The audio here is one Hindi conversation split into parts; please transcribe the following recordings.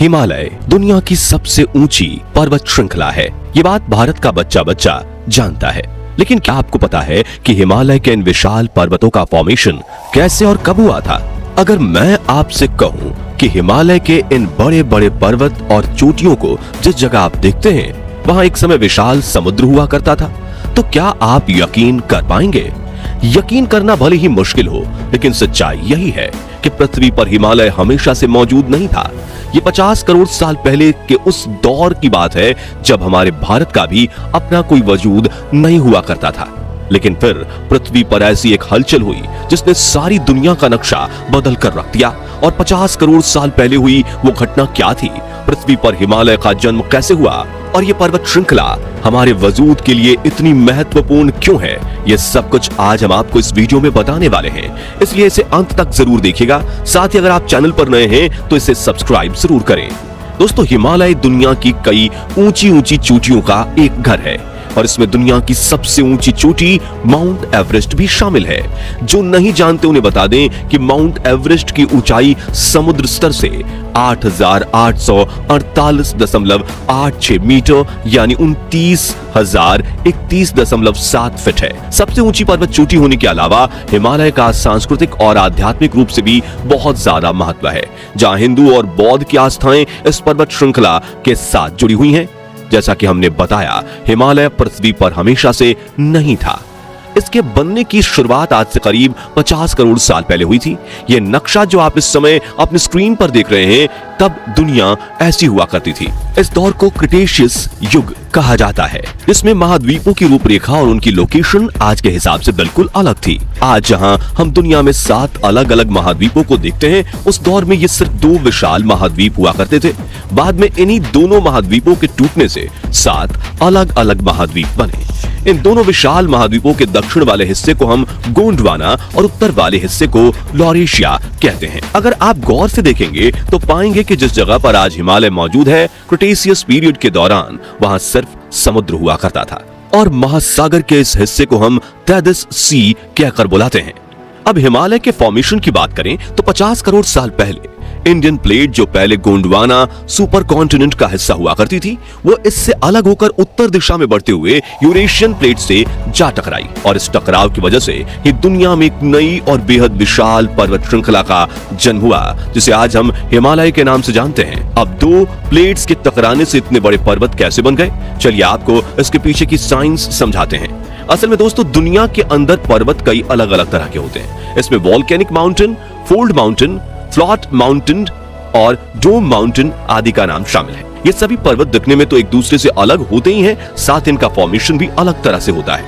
हिमालय दुनिया की सबसे ऊंची पर्वत श्रृंखला है। ये बात भारत का बच्चा बच्चा जानता है। लेकिन क्या आपको पता है कि हिमालय के इन विशाल पर्वतों का फॉर्मेशन कैसे और कब हुआ था? अगर मैं आपसे कहूं कि हिमालय के इन बड़े बड़े पर्वत और चोटियों को जिस जगह आप देखते हैं वहां एक समय विशाल समुद्र हुआ करता था, तो क्या आप यकीन कर पाएंगे? यकीन करना भले ही मुश्किल हो, लेकिन सच्चाई यही है कि पृथ्वी पर हिमालय हमेशा से मौजूद नहीं था। ये 50 करोड़ साल पहले के उस दौर की बात है जब हमारे भारत का भी अपना कोई वजूद नहीं हुआ करता था। लेकिन फिर पृथ्वी पर ऐसी एक हलचल हुई जिसने सारी दुनिया का नक्शा बदल कर रख दिया। और 50 करोड़ साल पहले हुई वो घटना क्या थी? पृथ्वी पर हिमालय का जन्म कैसे हुआ? और ये पर्वत श्रृंखला हमारे वजूद के लिए इतनी महत्वपूर्ण क्यों है? ये सब कुछ आज हम आपको इस वीडियो में बताने वाले हैं, इसलिए इसे अंत तक जरूर देखिएगा। साथ ही अगर आप चैनल पर नए हैं तो इसे सब्सक्राइब जरूर करें। दोस्तों, हिमालय दुनिया की कई ऊंची ऊंची चोटियों का एक घर है और इसमें दुनिया की सबसे ऊंची चोटी माउंट एवरेस्ट भी शामिल है। जो नहीं जानते उन्हें बता दें कि माउंट एवरेस्ट की ऊंचाई समुद्र स्तर से 8,848.86 मीटर यानी 29,031.7 फीट है। सबसे ऊंची पर्वत चोटी होने के अलावा हिमालय का सांस्कृतिक और आध्यात्मिक रूप से भी बहुत ज्यादा महत्व है, जहां हिंदू और बौद्ध की आस्थाएं इस पर्वत श्रृंखला के साथ जुड़ी हुई हैं। जैसा कि हमने बताया, हिमालय पृथ्वी पर हमेशा से नहीं था। इसके बनने की शुरुआत आज से करीब 50 करोड़ साल पहले हुई थी। यह नक्शा जो आप इस समय अपनी स्क्रीन पर देख रहे हैं, तब दुनिया ऐसी हुआ करती थी। इस दौर को क्रिटेशियस युग कहा जाता है, जिसमें महाद्वीपों की रूपरेखा और उनकी लोकेशन आज के हिसाब से बिल्कुल अलग थी। आज जहां हम दुनिया में 7 अलग अलग महाद्वीपों को देखते हैं, उस दौर में ये सिर्फ 2 विशाल महाद्वीप हुआ करते थे। बाद में इन्हीं दोनों महाद्वीपों के टूटने से 7 अलग अलग महाद्वीप बने। इन दोनों विशाल महाद्वीपों के दक्षिण वाले हिस्से को हम गोंडवाना और उत्तर वाले हिस्से को लॉरेशिया कहते हैं। अगर आप गौर से देखेंगे तो पाएंगे कि जिस जगह पर आज हिमालय मौजूद है, क्रिटेशियस पीरियड के दौरान वहां सिर्फ समुद्र हुआ करता था और महासागर के इस हिस्से को हम टेथिस सी कहकर बुलाते हैं। अब हिमालय के फॉर्मेशन की बात करें तो 50 करोड़ साल पहले इंडियन प्लेट, जो पहले गोंडवाना सुपर कॉन्टिनेंट का हिस्सा हुआ करती थी, वो इससे अलग होकर उत्तर दिशा में बढ़ते हुए यूरेशियन प्लेट से जा टकराई और इस टकराव की वजह से ही दुनिया में एक नई और बेहद विशाल पर्वत श्रृंखला का जन्म हुआ, जिसे आज हम हिमालय के नाम से जानते हैं। अब 2 प्लेट्स के टकराने से इतने बड़े पर्वत कैसे बन गए? चलिए आपको इसके पीछे की साइंस समझाते हैं। असल में दोस्तों, दुनिया के अंदर पर्वत कई अलग अलग तरह के होते हैं। इसमें volcanic mountain, fold mountain, flat mountain और डोम माउंटेन आदि का नाम शामिल है। ये सभी पर्वत दिखने में तो एक दूसरे से अलग होते ही हैं, साथ इनका फॉर्मेशन भी अलग तरह से होता है।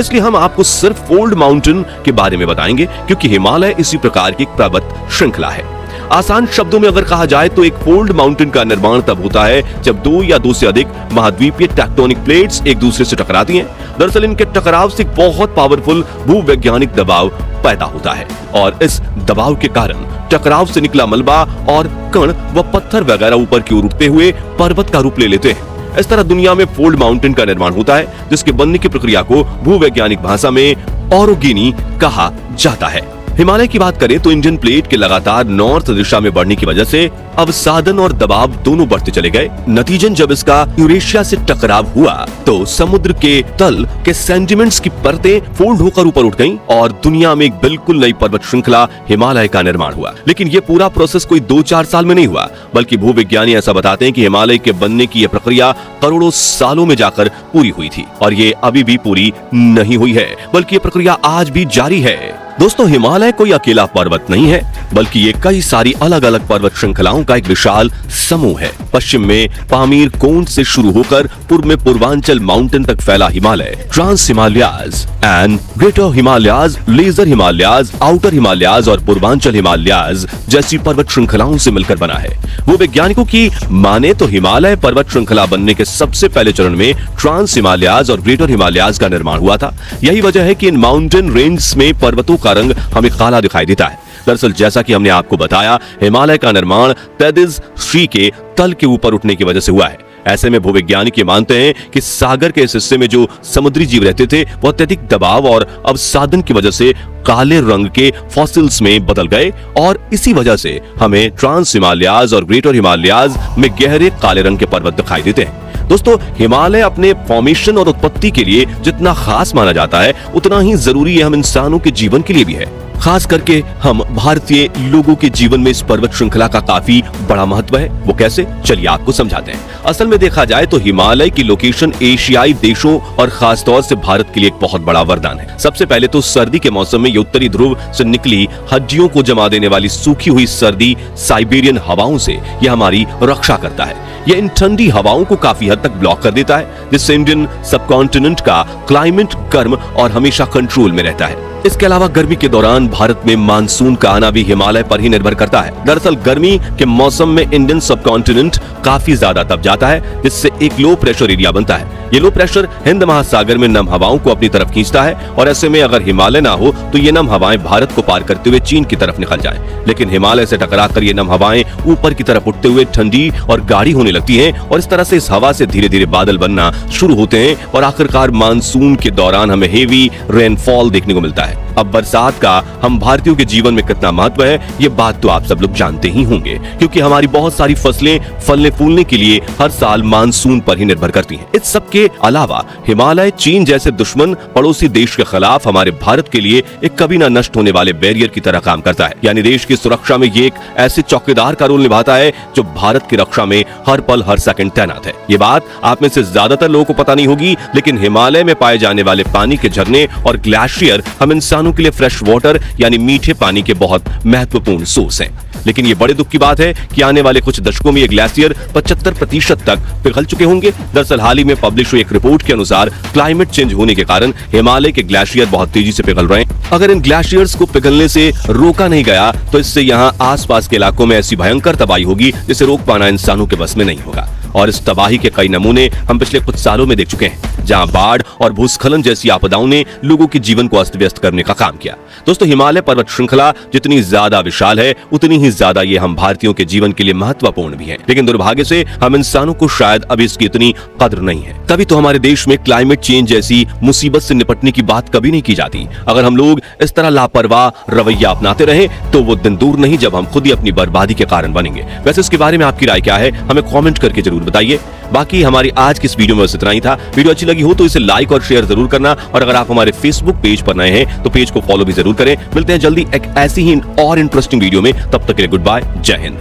इसलिए हम आपको सिर्फ फोल्ड माउंटेन के बारे में बताएंगे, क्योंकि हिमालय इसी प्रकार की एक पर्वत श्रृंखला है। आसान शब्दों में अगर कहा जाए तो एक फोल्ड माउंटेन का निर्माण तब होता है जब 2 या 2 से अधिक महाद्वीपीय टेक्टोनिक प्लेट्स एक दूसरे से टकराती हैं। दरअसल इनके टकराव से बहुत पावरफुल भूवैज्ञानिक दबाव पैदा होता है और इस दबाव के कारण टकराव से निकला मलबा और कण व पत्थर वगैरह ऊपर की ओर उठते हुए पर्वत का रूप ले लेते हैं। इस तरह दुनिया में फोल्ड माउंटेन का निर्माण होता है, जिसके बनने की प्रक्रिया को भूवैज्ञानिक भाषा में ऑरोगेनी कहा जाता है। हिमालय की बात करें तो इंडियन प्लेट के लगातार नॉर्थ दिशा में बढ़ने की वजह से अवसादन और दबाव दोनों बढ़ते चले गए। नतीजन जब इसका यूरेशिया से टकराव हुआ तो समुद्र के तल के सेंटिमेंट्स की परतें फोल्ड होकर ऊपर उठ गईं और दुनिया में एक बिल्कुल नई पर्वत श्रृंखला हिमालय का निर्माण हुआ। लेकिन ये पूरा प्रोसेस कोई 2-4 साल में नहीं हुआ, बल्कि भूविज्ञानी ऐसा बताते हैं कि हिमालय के बनने की यह प्रक्रिया करोड़ों सालों में जाकर पूरी हुई थी और ये अभी भी पूरी नहीं हुई है, बल्कि ये प्रक्रिया आज भी जारी है। दोस्तों, हिमालय कोई अकेला पर्वत नहीं है, बल्कि ये कई सारी अलग अलग पर्वत श्रृंखलाओं का एक विशाल समूह है। पश्चिम में पामीर कोंड से शुरू होकर पूर्व में पूर्वांचल माउंटेन तक फैला Himalaya trans Himalayas and greater Himalayas, lesser Himalayas, outer Himalayas और पूर्वांचल हिमालयाज जैसी पर्वत श्रृंखलाओं से मिलकर बना है। वो वैज्ञानिकों की माने तो हिमालय पर्वत श्रृंखला बनने के सबसे पहले चरण में ट्रांस हिमालयाज और ग्रेटर हिमालयाज का निर्माण हुआ था। यही वजह है कि इन माउंटेन रेंज में पर्वतों का रंग हमें काला दिखाई देता है। दरअसल जैसा कि हमने आपको बताया, हिमालय का निर्माण टेथिस सी के तल के ऊपर उठने की वजह से हुआ है। ऐसे में भूवैज्ञानिक ये मानते हैं कि सागर के इस हिस्से में जो समुद्री जीव रहते थे वो अत्यधिक दबाव और अवसादन की वजह से काले रंग के फॉसिल्स में बदल गए और इसी वजह से हमें ट्रांस हिमालयाज और ग्रेटर हिमालयाज में गहरे काले रंग के पर्वत दिखाई देते हैं। दोस्तों, हिमालय अपने फॉर्मेशन और उत्पत्ति के लिए जितना खास माना जाता है उतना ही जरूरी है हम इंसानों के जीवन के लिए भी है। खास करके हम भारतीय लोगों के जीवन में इस पर्वत श्रृंखला का काफी बड़ा महत्व है। वो कैसे, चलिए आपको समझाते हैं। असल में देखा जाए तो हिमालय की लोकेशन एशियाई देशों और खासतौर से भारत के लिए एक बहुत बड़ा वरदान है। सबसे पहले तो सर्दी के मौसम में ये उत्तरी ध्रुव से निकली हड्डियों को जमा देने वाली सूखी हुई सर्दी साइबेरियन हवाओं से यह हमारी रक्षा करता है। यह इन ठंडी हवाओं को काफी हद तक ब्लॉक कर देता है, जिससे इंडियन सबकॉन्टिनेंट का क्लाइमेट गर्म और हमेशा कंट्रोल में रहता है। इसके अलावा गर्मी के दौरान भारत में मानसून का आना भी हिमालय पर ही निर्भर करता है। दरअसल गर्मी के मौसम में इंडियन सबकॉन्टिनेंट काफी ज्यादा दब जाता है, जिससे एक लो प्रेशर एरिया बनता है। ये लो प्रेशर हिंद महासागर में नम हवाओं को अपनी तरफ खींचता है और ऐसे में अगर हिमालय ना हो तो ये नम हवाएं भारत को पार करते हुए चीन की तरफ निकल जाएं। लेकिन हिमालय से टकराकर ये नम हवाएं ऊपर की तरफ उठते हुए ठंडी और गाढ़ी होने लगती हैं और इस तरह से इस हवा से धीरे धीरे बादल बनना शुरू होते हैं और आखिरकार मानसून के दौरान हमें हेवी रेनफॉल देखने को मिलता है। अब बरसात का हम भारतीयों के जीवन में कितना महत्व है ये बात तो आप सब लोग जानते ही होंगे, क्योंकि हमारी बहुत सारी फसलें फलने फूलने के लिए हर साल मानसून पर ही निर्भर करती हैं। इस सब के अलावा हिमालय चीन जैसे दुश्मन पड़ोसी देश के खिलाफ हमारे भारत के लिए एक कभी ना नष्ट होने वाले बैरियर की तरह काम करता है। यानी देश की सुरक्षा में ये एक ऐसे चौकीदार का रोल निभाता है जो भारत की रक्षा में हर पल हर सेकंड तैनात है। ये बात आप में से ज्यादातर लोगों को पता नहीं होगी, लेकिन हिमालय में पाए जाने वाले पानी के झरने और ग्लेशियर हम इंसानों के लिए फ्रेश वाटर यानी मीठे पानी के बहुत महत्वपूर्ण सोर्स हैं। लेकिन ये बड़े दुख की बात है कि आने वाले कुछ दशकों में ये ग्लेशियर 75% तक पिघल चुके होंगे। दरअसल हाल ही में पब्लिश हुई एक रिपोर्ट के अनुसार क्लाइमेट चेंज होने के कारण हिमालय के ग्लेशियर बहुत तेजी से पिघल रहे हैं। अगर इन ग्लेशियर्स को पिघलने से रोका नहीं गया तो इससे यहाँ आसपास के इलाकों में ऐसी भयंकर तबाही होगी जिसे रोक पाना इंसानों के बस में नहीं होगा। और इस तबाही के कई नमूने हम पिछले कुछ सालों में देख चुके हैं, जहां बाढ़ और भूस्खलन जैसी आपदाओं ने लोगों के जीवन को अस्त व्यस्त करने का काम किया। दोस्तों, हिमालय पर्वत श्रृंखला जितनी ज्यादा विशाल है उतनी ही ज्यादा ये हम भारतीयों के जीवन के लिए महत्वपूर्ण भी है। लेकिन दुर्भाग्य से हम इंसानों को शायद अभी इसकी इतनी कद्र नहीं है। तभी तो हमारे देश में क्लाइमेट चेंज जैसी मुसीबत से निपटने की बात कभी नहीं की जाती। अगर हम लोग इस तरह लापरवाह रवैया अपनाते रहे तो वो दिन दूर नहीं जब हम खुद ही अपनी बर्बादी के कारण बनेंगे। वैसे इसके बारे में आपकी राय क्या है, हमें कमेंट करके जरूर बताइए। बाकी हमारी आज की इस वीडियो में बस इतना ही था। वीडियो अच्छी लगी हो तो इसे लाइक और शेयर जरूर करना, और अगर आप हमारे फेसबुक पेज पर नए हैं तो पेज को फॉलो भी जरूर करें। मिलते हैं जल्दी एक ऐसी ही और इंटरेस्टिंग वीडियो में, तब तक के लिए गुड बाय, जय हिंद।